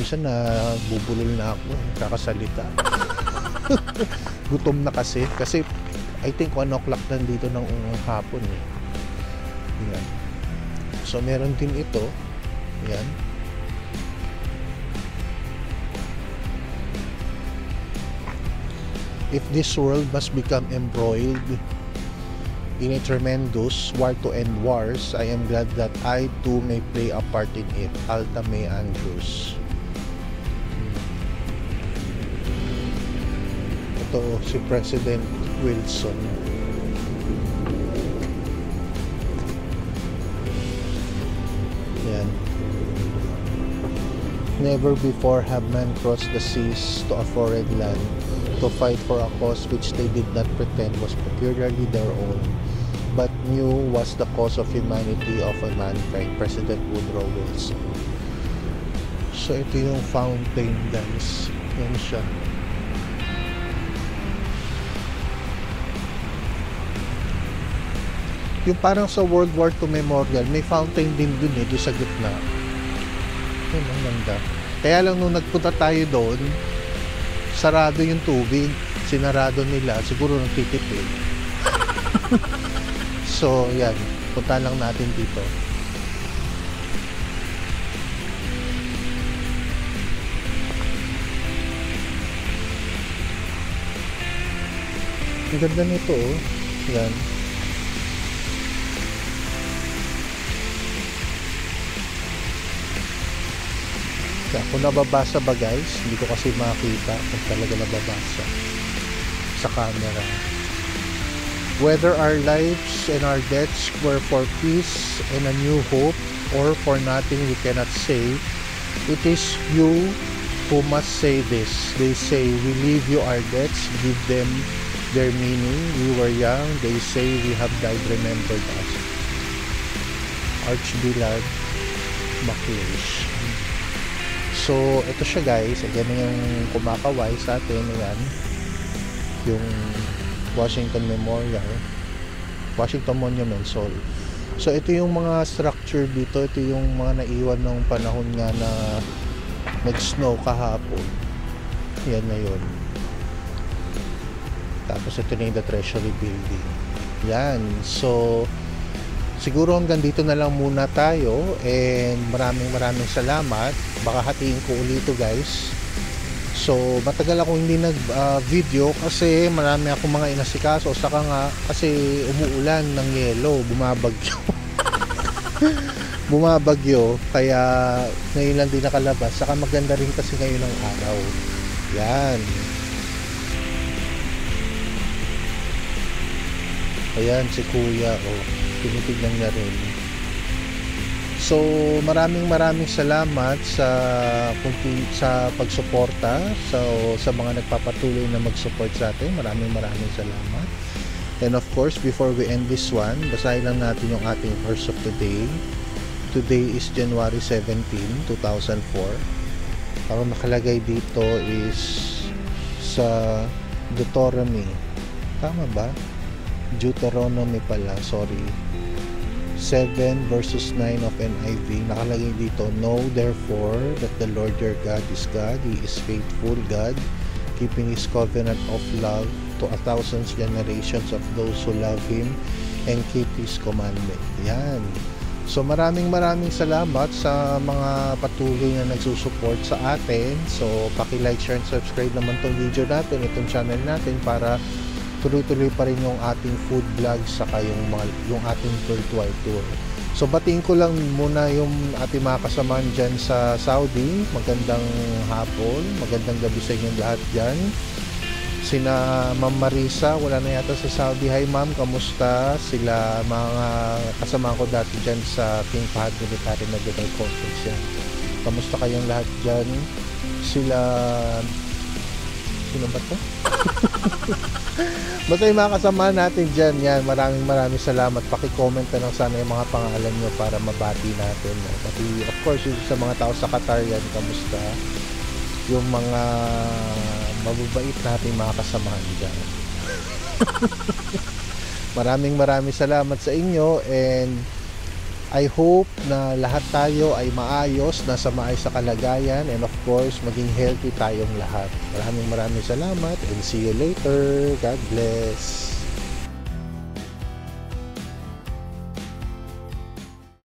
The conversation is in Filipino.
Isa na bubulol na ako, kakasalita. Gutom na kasi I think 1 o'clock nandito ng hapon eh. Yan. So meron din ito. Yan. If this world must become embroiled in a tremendous war to end wars, I am glad that I too may play a part in it. Alta May Andrews. Ito si President Wilson. Yan. Never before have men crossed the seas to a foreign land to fight for a cause which they did not pretend was peculiarly their own, but knew was the cause of humanity of a mankind. President Woodrow Wilson. So ito yung fountain, guys. Yan siya. Yung parang sa World War II Memorial, may fountain din dun eh, doon sa gitna. Yun, ang ganda. Kaya lang nung nagpunta tayo doon, sarado yung tubig. Sinarado nila, siguro nagtitipid. So, yan. Punta lang natin dito. Ang ganda nito, oh. Yan. Kung nababasa ba guys, hindi ko kasi makita kung talaga nababasa sa camera. Whether our lives and our deaths were for peace and a new hope, or for nothing we cannot say, it is you who must say this. They say, we leave you our debts, give them their meaning. We were young, they say we have died, remembered us. Archbishop MacLeish. So, ito siya guys. Ayan yung kumakaway sa atin. Ayan. Yung Washington Memorial. Washington Monument, sorry. So, ito yung mga structure dito. Ito yung mga naiwan ng panahon nga na nag-snow kahapon. Yan na yun. Tapos, ito na yung the Treasury Building. Yan. So, siguro hanggang dito na lang muna tayo, and maraming salamat. Baka hatiin ko ulit ito guys. So matagal ako hindi nag video kasi marami akong mga inasikaso, saka nga kasi umuulan ng yelo, bumabagyo, kaya ngayon lang din nakalabas. Saka maganda rin kasi ngayon ang araw. Yan. Ayan si kuya, oh, tinitignan niya rin. So maraming salamat sa pagsuporta, sa mga nagpapatuloy na mag-support sa atin. Maraming salamat. And of course, before we end this one, basahin lang natin yung ating verse of today. Today is January 17, 2004. Ang nakalagay dito is sa Deuteronomy. Tama ba? Deuteronomy pala, sorry. 7 verses 9 of NIV. Nakalagay dito, know therefore that the Lord your God is God. He is faithful God, keeping His covenant of love to 1,000 generations of those who love Him and keep His commandment. Yan. So maraming salamat sa mga patuloy na nagsusupport sa atin. So paki-like, share, and subscribe naman tong video natin, itong channel natin, para tuloy-tuloy pa rin yung ating food vlog, saka yung ating virtual tour. So batiin ko lang muna yung ating mga kasamahan dyan sa Saudi. Magandang hapon, magandang gabi sa inyong lahat dyan. Sina Ma'am Marisa, wala na yata sa Saudi. Hi ma'am, kamusta? Sila mga kasama ko dati dyan sa King Fahad Military Medical Conference yan. Kamusta kayong lahat dyan? Sino ba to? Basta yung mga kasama natin dyan, yan, maraming salamat. Paki-comment na lang sana yung mga pangalan nyo para mabati natin. Pati, of course, yung sa mga tao sa Qatar yan, kamusta? Yung mga mababait natin mga kasamahan dyan. Maraming salamat sa inyo, and I hope na lahat tayo ay maayos, nasa maayos sa kalagayan, and of course, maging healthy tayong lahat. Maraming salamat and see you later. God bless.